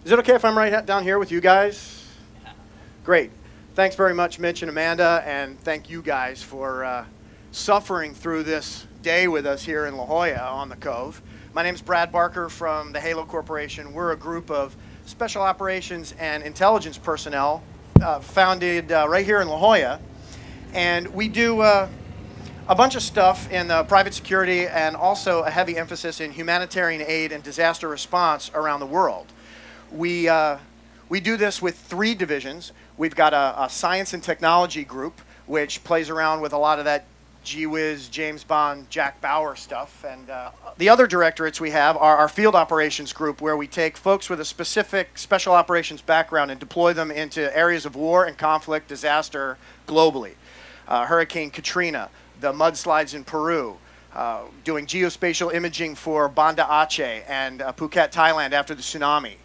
Is it okay if I'm right down here with you guys? Great. Thanks very much, Mitch and Amanda, and thank you guys for suffering through this day with us here in La Jolla on the Cove. My name is Brad Barker from the Halo Corporation. We're a group of special operations and intelligence personnel founded right here in La Jolla, and we do a bunch of stuff in private security and also a heavy emphasis in humanitarian aid and disaster response around the world. We do this with 3 divisions. We've got a science and technology group, which plays around with a lot of that gee whiz, James Bond, Jack Bauer stuff. And the other directorates we have are our field operations group, where we take folks with a specific special operations background and deploy them into areas of war and conflict, disaster globally. Hurricane Katrina, the mudslides in Peru, doing geospatial imaging for Banda Aceh and Phuket, Thailand after the tsunami.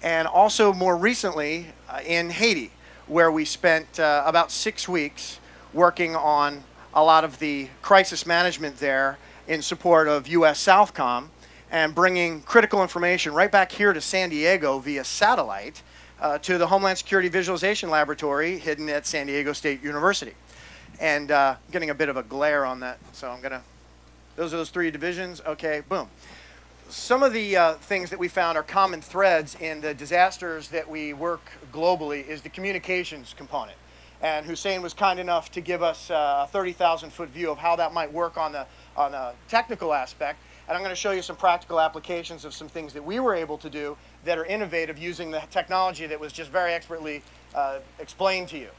And also more recently in Haiti, where we spent about 6 weeks working on a lot of the crisis management there in support of U.S. Southcom and bringing critical information right back here to San Diego via satellite to the Homeland Security Visualization Laboratory hidden at San Diego State University. And getting a bit of a glare on that, so those are those 3 divisions. Okay, boom. Some of the things that we found are common threads in the disasters that we work globally is the communications component. And Hussein was kind enough to give us a 30,000-foot view of how that might work on the technical aspect. And I'm going to show you some practical applications of some things that we were able to do that are innovative using the technology that was just very expertly explained to you.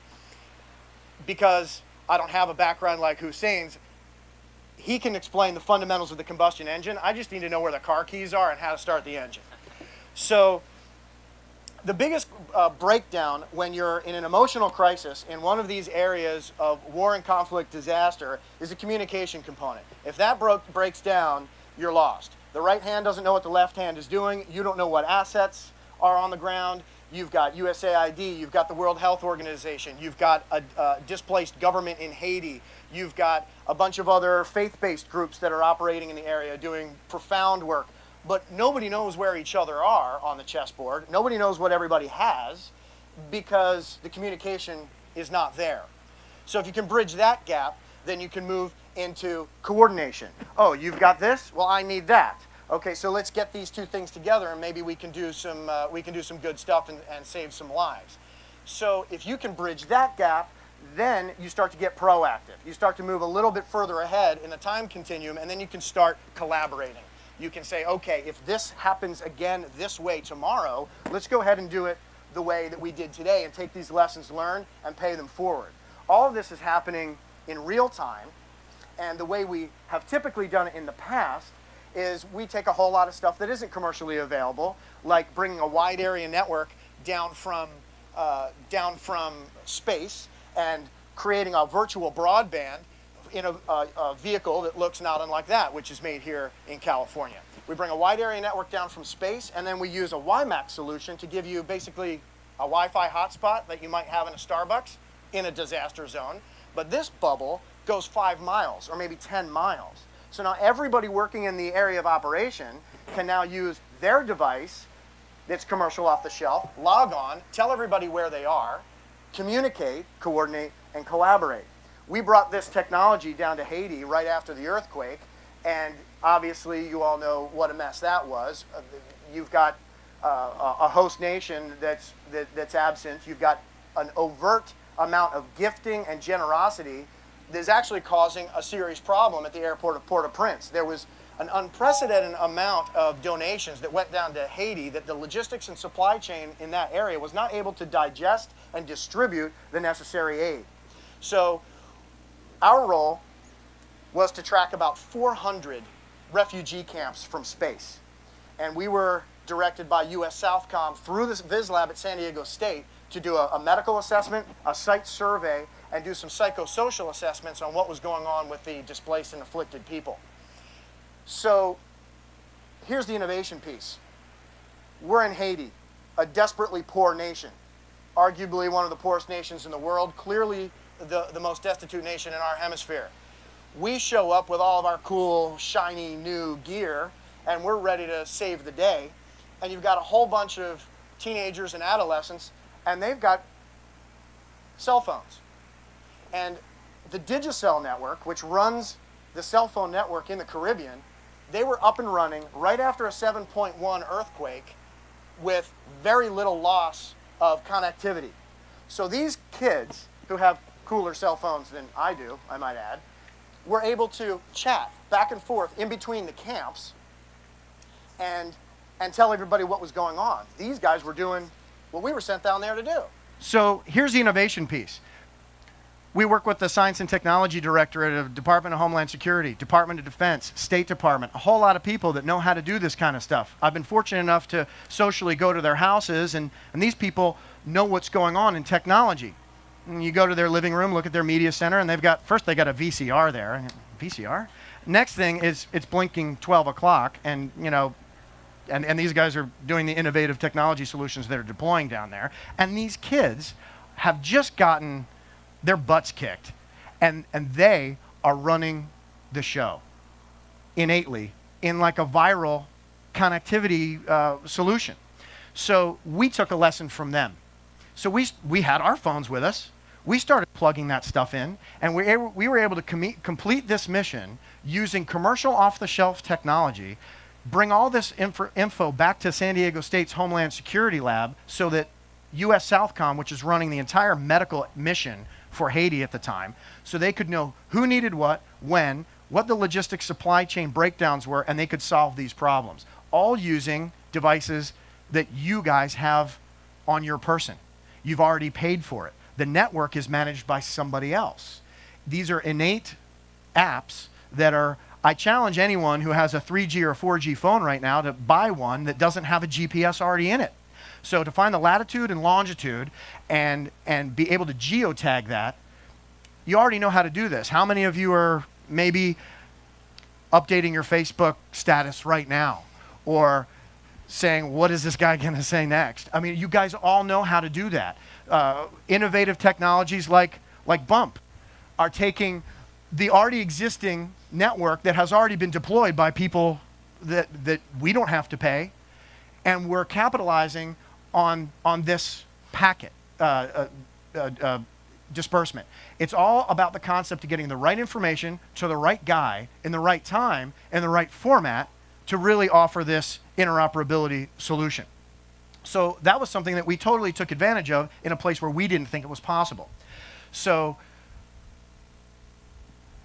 Because I don't have a background like Hussein's, he can explain the fundamentals of the combustion engine. I just need to know where the car keys are and how to start the engine. So the biggest breakdown when you're in an emotional crisis in one of these areas of war and conflict disaster is the communication component. If that breaks down, you're lost. The right hand doesn't know what the left hand is doing. You don't know what assets are on the ground. You've got USAID, you've got the World Health Organization, you've got a displaced government in Haiti, you've got a bunch of other faith-based groups that are operating in the area doing profound work. But nobody knows where each other are on the chessboard. Nobody knows what everybody has because the communication is not there. So if you can bridge that gap, then you can move into coordination. Oh, you've got this? Well, I need that. Okay, so let's get these 2 things together, and maybe we can do some good stuff and save some lives. So if you can bridge that gap, then you start to get proactive. You start to move a little bit further ahead in the time continuum, and then you can start collaborating. You can say, okay, if this happens again this way tomorrow, let's go ahead and do it the way that we did today and take these lessons learned and pay them forward. All of this is happening in real time, and the way we have typically done it in the past is we take a whole lot of stuff that isn't commercially available, like bringing a wide area network down from space and creating a virtual broadband in a vehicle that looks not unlike that, which is made here in California. We bring a wide area network down from space, and then we use a WiMAX solution to give you basically a Wi-Fi hotspot that you might have in a Starbucks in a disaster zone. But this bubble goes 5 miles or maybe 10 miles. So now everybody working in the area of operation can now use their device that's commercial off the shelf, log on, tell everybody where they are, communicate, coordinate, and collaborate. We brought this technology down to Haiti right after the earthquake, and obviously you all know what a mess that was. You've got a host nation that's absent. You've got an overt amount of gifting and generosity that's actually causing a serious problem at the airport of Port-au-Prince. There was an unprecedented amount of donations that went down to Haiti that the logistics and supply chain in that area was not able to digest and distribute the necessary aid. So our role was to track about 400 refugee camps from space. And we were directed by U.S. Southcom through this Viz Lab at San Diego State to do a medical assessment, a site survey, and do some psychosocial assessments on what was going on with the displaced and afflicted people. So here's the innovation piece. We're in Haiti, a desperately poor nation, arguably one of the poorest nations in the world, clearly the most destitute nation in our hemisphere. We show up with all of our cool, shiny, new gear, and we're ready to save the day. And you've got a whole bunch of teenagers and adolescents, and they've got cell phones. And the Digicel network, which runs the cell phone network in the Caribbean, they were up and running right after a 7.1 earthquake with very little loss of connectivity. So these kids, who have cooler cell phones than I do, I might add, were able to chat back and forth in between the camps and tell everybody what was going on. These guys were doing what we were sent down there to do. So here's the innovation piece. We work with the Science and Technology Directorate of Department of Homeland Security, Department of Defense, State Department, a whole lot of people that know how to do this kind of stuff. I've been fortunate enough to socially go to their houses, and these people know what's going on in technology. And you go to their living room, look at their media center, and they got a VCR there. VCR? Next thing is it's blinking 12 o'clock, and and these guys are doing the innovative technology solutions they're deploying down there. And these kids have just gotten their butts kicked, and they are running the show innately in like a viral connectivity solution. So we took a lesson from them. So we had our phones with us. We started plugging that stuff in, and we were able to complete this mission using commercial off-the-shelf technology, bring all this info back to San Diego State's Homeland Security Lab so that U.S. Southcom, which is running the entire medical mission for Haiti at the time, so they could know who needed what, when, what the logistics supply chain breakdowns were, and they could solve these problems, all using devices that you guys have on your person. You've already paid for it. The network is managed by somebody else. These are innate apps that are, I challenge anyone who has a 3G or 4G phone right now to buy one that doesn't have a GPS already in it. So to find the latitude and longitude and be able to geotag that, you already know how to do this. How many of you are maybe updating your Facebook status right now, or saying, what is this guy going to say next? I mean, you guys all know how to do that. Innovative technologies like Bump are taking the already existing network that has already been deployed by people that we don't have to pay, and we're capitalizing on this packet disbursement. It's all about the concept of getting the right information to the right guy in the right time in the right format to really offer this interoperability solution. So that was something that we totally took advantage of in a place where we didn't think it was possible. So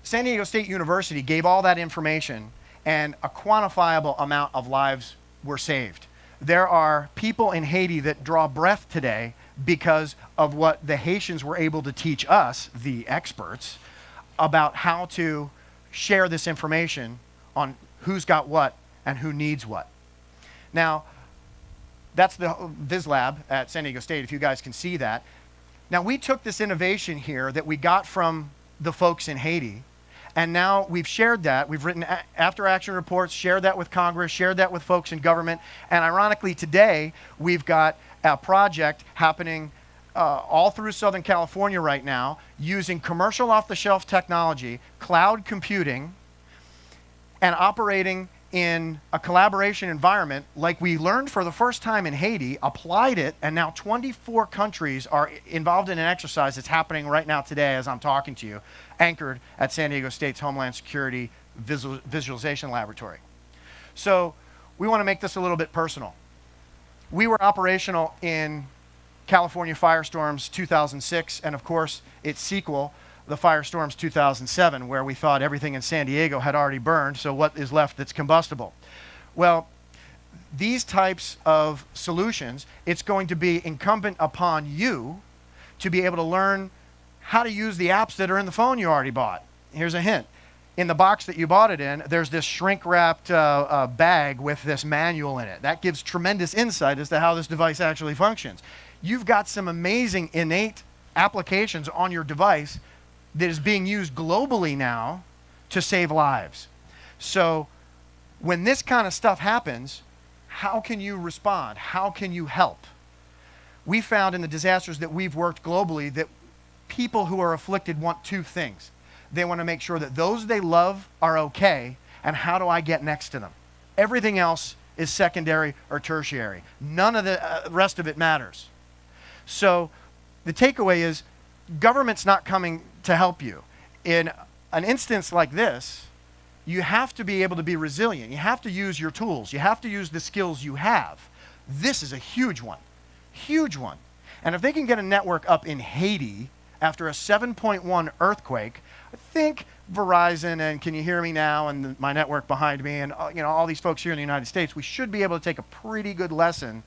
San Diego State University gave all that information, and a quantifiable amount of lives were saved. There are people in Haiti that draw breath today because of what the Haitians were able to teach us, the experts, about how to share this information on who's got what and who needs what. Now, that's the Viz Lab at San Diego State, if you guys can see that. Now, we took this innovation here that we got from the folks in Haiti, and now we've shared that. We've written after-action reports, shared that with Congress, shared that with folks in government, and ironically today, we've got a project happening all through Southern California right now using commercial off-the-shelf technology, cloud computing, and operating in a collaboration environment like we learned for the first time in Haiti, applied it, and now 24 countries are involved in an exercise that's happening right now today as I'm talking to you, anchored at San Diego State's Homeland Security Visualization Laboratory. So we want to make this a little bit personal. We were operational in California Firestorms 2006, and of course its sequel, the Firestorms 2007, where we thought everything in San Diego had already burned, so what is left that's combustible? Well, these types of solutions, it's going to be incumbent upon you to be able to learn how to use the apps that are in the phone you already bought. Here's a hint. In the box that you bought it in, there's this shrink-wrapped bag with this manual in it. That gives tremendous insight as to how this device actually functions. You've got some amazing innate applications on your device that is being used globally now to save lives. So when this kind of stuff happens, how can you respond? How can you help? We found in the disasters that we've worked globally that people who are afflicted want two things. They want to make sure that those they love are okay, and how do I get next to them? Everything else is secondary or tertiary. None of the rest of it matters. So the takeaway is government's not coming to help you. In an instance like this, you have to be able to be resilient. You have to use your tools. You have to use the skills you have. This is a huge one, huge one. And if they can get a network up in Haiti after a 7.1 earthquake, I think Verizon and Can You Hear Me Now and my network behind me and all these folks here in the United States, we should be able to take a pretty good lesson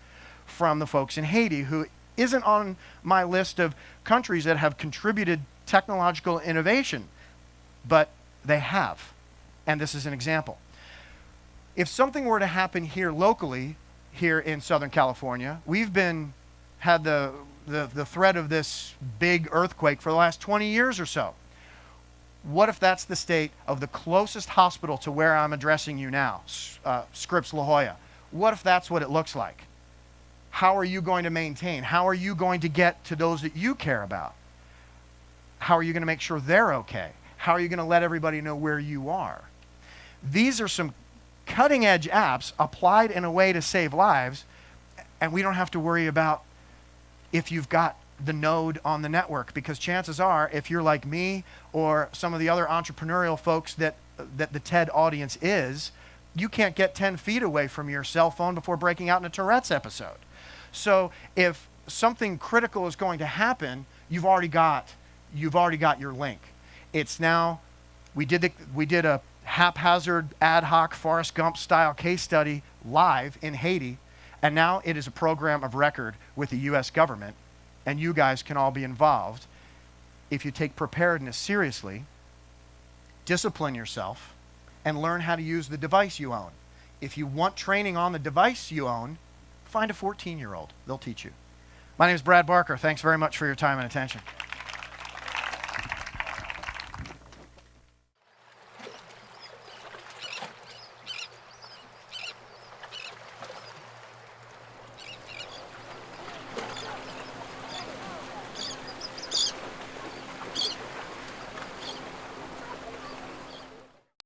from the folks in Haiti, who isn't on my list of countries that have contributed technological innovation, but they have. And this is an example. If something were to happen here locally, here in Southern California, we've had the threat of this big earthquake for the last 20 years or so. What if that's the state of the closest hospital to where I'm addressing you now, Scripps La Jolla? What if that's what it looks like? How are you going to maintain? How are you going to get to those that you care about? How are you going to make sure they're okay? How are you going to let everybody know where you are? These are some cutting edge apps applied in a way to save lives, and we don't have to worry about if you've got the node on the network, because chances are, if you're like me or some of the other entrepreneurial folks that the TED audience is, you can't get 10 feet away from your cell phone before breaking out in a Tourette's episode. So if something critical is going to happen, you've already got your link. It's now, we did a haphazard, ad hoc, Forrest Gump style case study live in Haiti, and now it is a program of record with the US government, and you guys can all be involved if you take preparedness seriously, discipline yourself, and learn how to use the device you own. If you want training on the device you own, find a 14-year-old. They'll teach you. My name is Brad Barker. Thanks very much for your time and attention.